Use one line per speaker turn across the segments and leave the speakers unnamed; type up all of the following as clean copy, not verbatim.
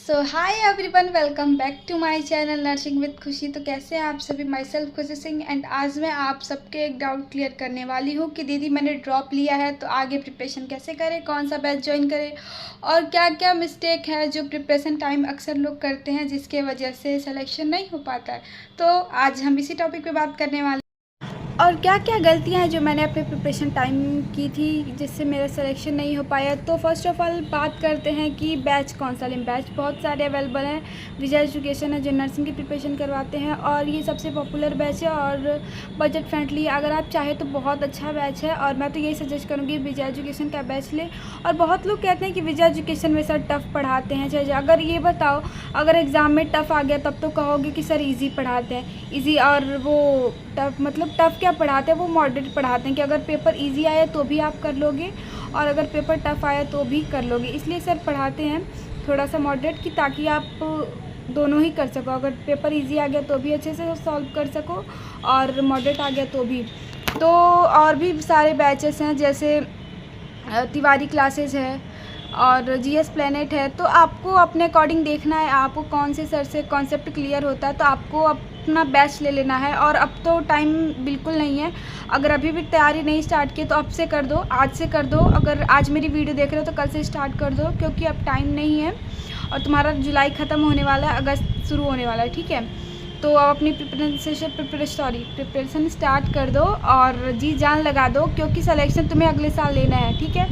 So hi everyone, welcome back to my channel nursing with Khushi. तो कैसे हैं आप सभी? माई सेल्फ खुशी सिंह एंड आज मैं आप सबके एक डाउट क्लियर करने वाली हूँ कि दीदी मैंने ड्रॉप लिया है तो आगे प्रिपरेशन कैसे करें, कौन सा बैच ज्वाइन करें और क्या क्या मिस्टेक है जो प्रिपरेशन टाइम अक्सर लोग करते हैं जिसके वजह से सिलेक्शन नहीं हो पाता है। तो आज हम इसी टॉपिक पे बात करने वाले और क्या क्या गलतियां हैं जो मैंने अपने प्रिपरेशन टाइम की थी जिससे मेरा सिलेक्शन नहीं हो पाया। तो फर्स्ट ऑफ ऑल बात करते हैं कि बैच कौन सा लें। बैच बहुत सारे अवेलेबल हैं। विजय एजुकेशन है जो नर्सिंग की प्रिपरेशन करवाते हैं और ये सबसे पॉपुलर बैच है और बजट फ्रेंडली। अगर आप चाहें तो बहुत अच्छा बैच है और मैं तो यही सजेस्ट करूँगी विजय एजुकेशन का बैच लें। और बहुत लोग कहते हैं कि विजय एजुकेशन में सर टफ़ पढ़ाते हैं। चाहे अगर ये बताओ, अगर एग्ज़ाम में टफ़ आ गया तब तो कहोगे कि सर ईजी पढ़ाते हैं। ईजी और वो टफ़ मतलब टफ़ क्या पढ़ाते हैं, वो मॉडरेट पढ़ाते हैं कि अगर पेपर इजी आया तो भी आप कर लोगे और अगर पेपर टफ़ आया तो भी कर लोगे। इसलिए सर पढ़ाते हैं थोड़ा सा मॉडरेट कि ताकि आप दोनों ही कर सको। अगर पेपर इजी आ गया तो भी अच्छे से सॉल्व कर सको और मॉडरेट आ गया तो भी। तो और भी सारे बैचेस हैं जैसे तिवारी क्लासेस है और जीएस प्लेनेट है। तो आपको अपने अकॉर्डिंग देखना है आपको कौन से सर से कॉन्सेप्ट क्लियर होता है, तो आपको अपना बैच ले लेना है। और अब तो टाइम बिल्कुल नहीं है। अगर अभी भी तैयारी नहीं स्टार्ट की तो अब से कर दो, आज से कर दो। अगर आज मेरी वीडियो देख रहे हो तो कल से स्टार्ट कर दो क्योंकि अब टाइम नहीं है और तुम्हारा जुलाई ख़त्म होने वाला है, अगस्त शुरू होने वाला है, ठीक है। तो आप अपनी प्रिपरेशन स्टार्ट कर दो और जी जान लगा दो क्योंकि सिलेक्शन तुम्हें अगले साल लेना है, ठीक है।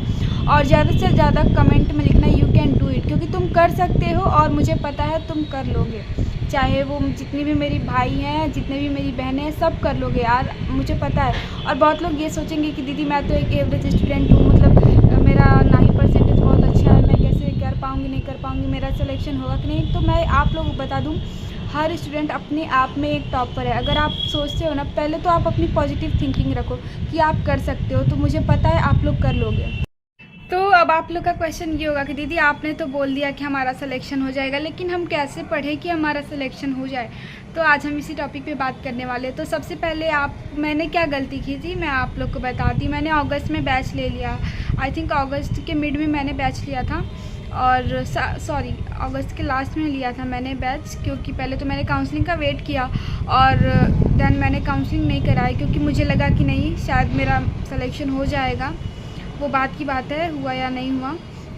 और ज़्यादा से ज़्यादा कमेंट में लिखना यू कैन डू इट, क्योंकि तुम कर सकते हो और मुझे पता है तुम कर लोगे। चाहे वो जितनी भी मेरी भाई हैं, जितने भी मेरी बहनें हैं, सब कर लोगे यार, मुझे पता है। और बहुत लोग ये सोचेंगे कि दीदी मैं तो एक एवरेज स्टूडेंट हूँ, मतलब मेरा ना ही परसेंटेज बहुत अच्छा है, मैं कैसे कर पाऊँगी, नहीं कर पाऊँगी, मेरा सिलेक्शन होगा कि नहीं। तो मैं आप लोगों को बता दूँ, हर स्टूडेंट अपने आप में एक टॉपर है। अगर आप सोचते हो ना, पहले तो आप अपनी पॉजिटिव थिंकिंग रखो कि आप कर सकते हो, तो मुझे पता है आप लोग कर लोगे। तो अब आप लोग का क्वेश्चन ये होगा कि दीदी आपने तो बोल दिया कि हमारा सिलेक्शन हो जाएगा, लेकिन हम कैसे पढ़ें कि हमारा सिलेक्शन हो जाए। तो आज हम इसी टॉपिक पे बात करने वाले हैं। तो सबसे पहले मैंने क्या गलती की थी मैं आप लोग को बताती। मैंने अगस्त में बैच ले लिया, आई थिंक अगस्त के मिड में मैंने बैच लिया था और अगस्त के लास्ट में लिया था मैंने बैच, क्योंकि पहले तो मैंने काउंसलिंग का वेट किया और देन मैंने काउंसलिंग नहीं कराई क्योंकि मुझे लगा कि नहीं शायद मेरा सिलेक्शन हो जाएगा। वो बात की बात है, हुआ या नहीं हुआ।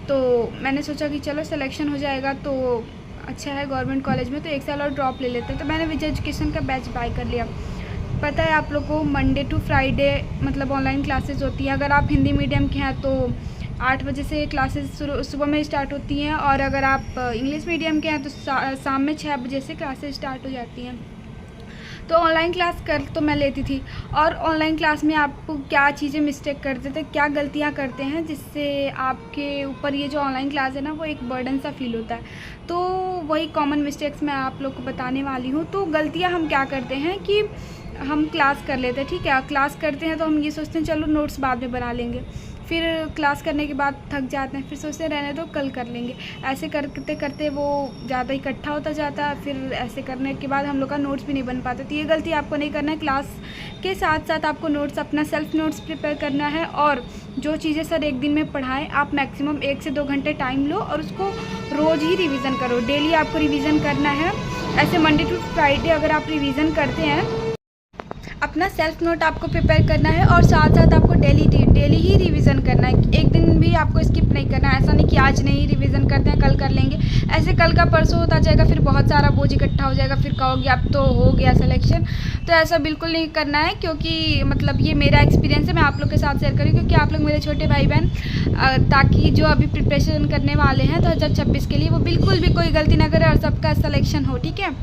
तो मैंने सोचा कि चलो सिलेक्शन हो जाएगा तो अच्छा है गवर्नमेंट कॉलेज में, तो एक साल और ड्रॉप ले लेते हैं। तो मैंने विजय एजुकेशन का बैच बाय कर लिया। पता है आप लोग को मंडे टू फ्राइडे मतलब ऑनलाइन क्लासेस होती हैं। अगर आप हिंदी मीडियम के हैं तो 8 बजे से क्लासेस सुबह में स्टार्ट होती हैं और अगर आप इंग्लिश मीडियम के हैं तो शाम में 6 बजे से क्लासेस स्टार्ट हो जाती हैं। तो ऑनलाइन क्लास कर तो मैं लेती थी। और ऑनलाइन क्लास में आप क्या चीज़ें मिस्टेक करते थे, क्या गलतियां करते हैं जिससे आपके ऊपर ये जो ऑनलाइन क्लास है ना वो एक बर्डन सा फील होता है। तो वही कॉमन मिस्टेक्स मैं आप लोग को बताने वाली हूँ। तो गलतियां हम क्या करते हैं कि हम क्लास कर लेते हैं, ठीक है। क्लास करते हैं तो हम ये सोचते हैं चलो नोट्स बाद में बना लेंगे, फिर क्लास करने के बाद थक जाते हैं, फिर सोचते हैं रहने दो कल कर लेंगे। ऐसे करते करते वो ज़्यादा इकट्ठा होता जाता है, फिर ऐसे करने के बाद हम लोग का नोट्स भी नहीं बन पाता। तो ये गलती आपको नहीं करना है। क्लास के साथ साथ आपको नोट्स, अपना सेल्फ नोट्स प्रिपेयर करना है और जो चीज़ें सर एक दिन में पढ़ाएं आप मैक्सिमम 1 से 2 घंटे टाइम लो और उसको रोज़ ही रिविज़न करो। डेली आपको रिविज़न करना है। ऐसे मंडे टू फ्राइडे अगर आप रिविज़न करते हैं, अपना सेल्फ नोट आपको प्रिपेयर करना है और साथ साथ आपको डेली ही रिवीजन करना है। एक दिन भी आपको स्किप नहीं करना है। ऐसा नहीं कि आज नहीं रिवीजन करते हैं कल कर लेंगे, ऐसे कल का परसों होता जाएगा, फिर बहुत सारा बोझ इकट्ठा हो जाएगा, फिर कहोगे अब तो हो गया सिलेक्शन। तो ऐसा बिल्कुल नहीं करना है क्योंकि मतलब ये मेरा एक्सपीरियंस है, मैं आप लोग के साथ शेयर करूँ क्योंकि आप लोग मेरे छोटे भाई बहन, ताकि जो अभी प्रिपरेशन करने वाले हैं 2026 के लिए वो बिल्कुल भी कोई गलती ना करे और सबका सिलेक्शन हो, ठीक है।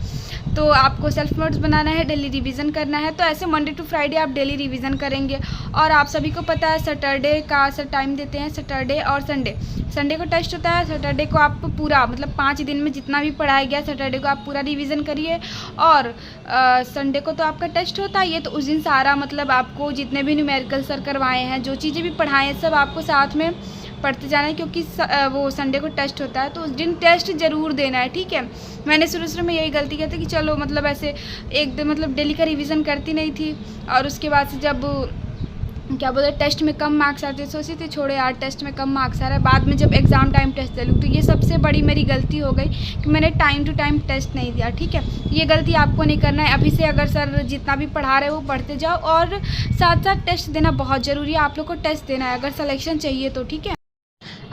तो आपको सेल्फ नोट्स बनाना है, डेली रिवीजन करना है। तो ऐसे मंडे टू फ्राइडे आप डेली रिवीजन करेंगे। और आप सभी को पता है सैटरडे का सर टाइम देते हैं, सैटरडे और संडे को टेस्ट होता है। सैटरडे को आप पूरा मतलब 5 दिन में जितना भी पढ़ाया गया सैटरडे को आप पूरा रिवीजन करिए और संडे को तो आपका टेस्ट होता है। ये तो उस दिन सारा मतलब आपको जितने भी न्यूमेरिकल सर करवाए हैं, जो चीज़ें भी पढ़ाए हैं, सब आपको साथ में पढ़ते जाना है क्योंकि वो संडे को टेस्ट होता है तो उस दिन टेस्ट ज़रूर देना है, ठीक है। मैंने शुरू में यही गलती की थी कि चलो मतलब ऐसे एक दिन मतलब डेली का रिवीजन करती नहीं थी और उसके बाद से जब क्या बोलते हैं, टेस्ट में कम मार्क्स आते, सोची थी छोड़ो यार टेस्ट में कम मार्क्स आ रहा है, बाद में जब एग्ज़ाम टाइम टेस्ट दे लूँ। तो ये सबसे बड़ी मेरी गलती हो गई कि मैंने टाइम टू टाइम टेस्ट नहीं दिया, ठीक है। ये गलती आपको नहीं करना है। अभी से अगर सर जितना भी पढ़ा रहे हो वो पढ़ते जाओ, और साथ साथ टेस्ट देना बहुत ज़रूरी है। आप लोग को टेस्ट देना है अगर सिलेक्शन चाहिए तो, ठीक है।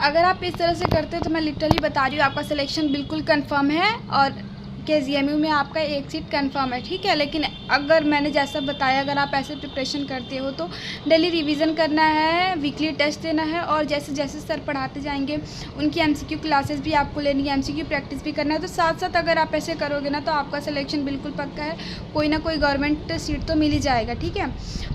अगर आप इस तरह से करते हो तो मैं लिटरली बता रही हूँ आपका सिलेक्शन बिल्कुल कन्फर्म है, और KGMU में आपका एक सीट कंफर्म है, ठीक है। लेकिन अगर मैंने जैसा बताया, अगर आप ऐसे प्रिपरेशन करते हो तो डेली रिवीजन करना है, वीकली टेस्ट देना है, और जैसे जैसे सर पढ़ाते जाएंगे उनकी MCQ क्लासेस भी आपको लेनी है, MCQ प्रैक्टिस भी करना है। तो साथ साथ अगर आप ऐसे करोगे ना तो आपका सिलेक्शन बिल्कुल पक्का है, कोई ना कोई गवर्नमेंट सीट तो मिल ही जाएगा, ठीक है।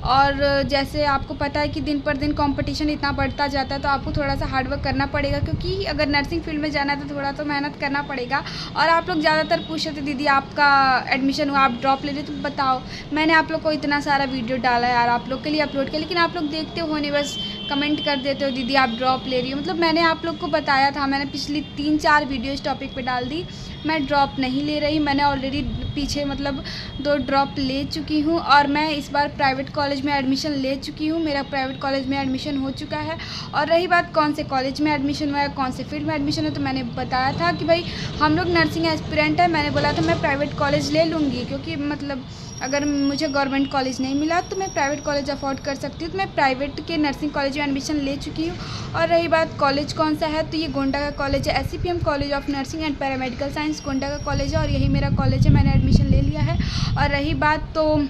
और जैसे आपको पता है कि दिन पर दिन कॉम्पिटिशन इतना बढ़ता जाता है, तो आपको थोड़ा सा हार्डवर्क करना पड़ेगा, क्योंकि अगर नर्सिंग फील्ड में जाना है तो थोड़ा तो मेहनत करना पड़ेगा। और आप लोग ज़्यादातर पूछते थे दीदी आपका एडमिशन हुआ, आप ड्रॉप ले रहे, तो बताओ। मैंने आप लोग को इतना सारा वीडियो डाला है यार, आप लोग के लिए अपलोड किया, लेकिन आप लोग देखते हो नहीं, बस कमेंट कर देते हो दीदी आप ड्रॉप ले रही हो। मतलब मैंने आप लोग को बताया था, मैंने पिछली 3-4 वीडियो इस टॉपिक पे डाल दी, मैं ड्रॉप नहीं ले रही। मैंने ऑलरेडी पीछे मतलब 2 ड्रॉप ले चुकी हूँ, और मैं इस बार प्राइवेट कॉलेज में एडमिशन ले चुकी हूँ। मेरा प्राइवेट कॉलेज में एडमिशन हो चुका है। और रही बात कौन से कॉलेज में एडमिशन हुआ है, कौन से फील्ड में एडमिशन है, तो मैंने बताया था कि भाई हम लोग नर्सिंग एस्पिरेंट है। मैंने बोला था मैं प्राइवेट कॉलेज ले लूँगी, क्योंकि मतलब अगर मुझे गवर्नमेंट कॉलेज नहीं मिला तो मैं प्राइवेट कॉलेज अफोर्ड कर सकती हूँ। तो मैं प्राइवेट के नर्सिंग कॉलेज में एडमिशन ले चुकी हूँ। और रही बात कॉलेज कौन सा है, तो ये गोंडा का कॉलेज है, SCPM college of nursing and paramedical science Gonda का कॉलेज है, और यही मेरा कॉलेज है, मैंने एडमिशन ले लिया है। और रही बात तो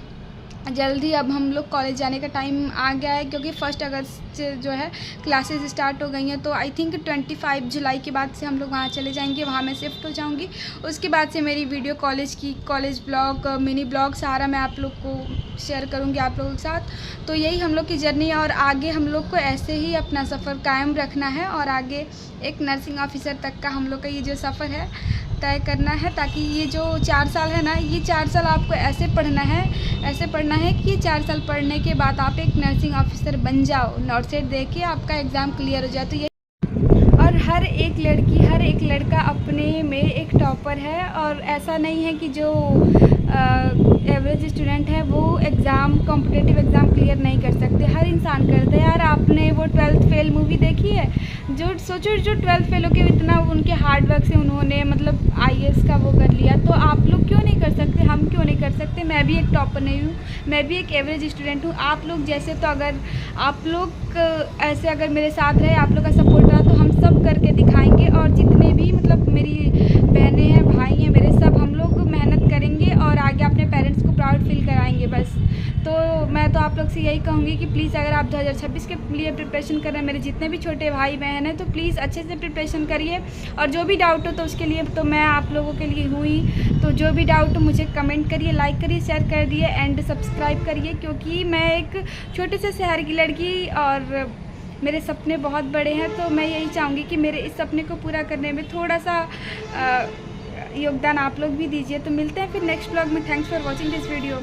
जल्दी अब हम लोग कॉलेज जाने का टाइम आ गया है, क्योंकि 1 अगस्त से जो है क्लासेस स्टार्ट हो गई हैं। तो आई थिंक 25 जुलाई के बाद से हम लोग वहाँ चले जाएंगे, वहाँ मैं शिफ्ट हो जाऊँगी। उसके बाद से मेरी video college blog, mini blog सारा मैं आप लोग को शेयर करूँगी आप लोगों के साथ। तो यही हम लोग की जर्नी है, और आगे हम लोग को ऐसे ही अपना सफ़र कायम रखना है, और आगे एक नर्सिंग ऑफिसर तक का हम लोग का ये जो सफ़र है तय करना है, ताकि ये जो 4 साल है ना, ये 4 साल आपको ऐसे पढ़ना है कि ये 4 साल पढ़ने के बाद आप एक नर्सिंग ऑफिसर बन जाओ, नॉट सेट दे के आपका एग्ज़ाम क्लियर हो जाए। तो ये और हर एक लड़की हर एक लड़का अपने में एक टॉपर है, और ऐसा नहीं है कि जो एवरेज स्टूडेंट है वो कॉम्पिटिटिव एग्ज़ाम क्लियर नहीं कर सकते। हर इंसान करता है यार। आपने वो 12th फेल मूवी देखी है? जो 12th फेल होकर इतना उनके हार्ड वर्क से उन्होंने मतलब IAS का वो कर लिया, तो आप लोग क्यों नहीं कर सकते, हम क्यों नहीं कर सकते? मैं भी एक टॉपर नहीं हूँ, मैं भी एक एवरेज स्टूडेंट हूँ। आप लोग जैसे, तो अगर आप लोग ऐसे अगर मेरे साथ रहे, आप लोग का सपोर्ट रहा, तो हम सब करके दिखाएंगे। और जितने भी मतलब मेरी बहनें हैं, भाई हैं मेरे, सब हम लोग मेहनत करेंगे और आगे अपने पेरेंट्स को प्राउड फील कराएंगे बस। तो मैं तो आप लोग से यही कहूँगी कि प्लीज़ अगर आप 2026 के लिए प्रिपरेशन कर रहे हैं, मेरे जितने भी छोटे भाई बहन हैं, तो प्लीज़ अच्छे से प्रिपरेशन करिए। और जो भी डाउट हो तो उसके लिए तो मैं आप लोगों के लिए हूँ ही। तो जो भी डाउट हो मुझे कमेंट करिए, लाइक करिए, शेयर कर दिए एंड सब्सक्राइब करिए, क्योंकि मैं एक छोटे से शहर की लड़की और मेरे सपने बहुत बड़े हैं। तो मैं यही चाहूँगी कि मेरे इस सपने को पूरा करने में थोड़ा सा योगदान आप लोग भी दीजिए। तो मिलते हैं फिर नेक्स्ट ब्लॉग में। Thanks for watching this video.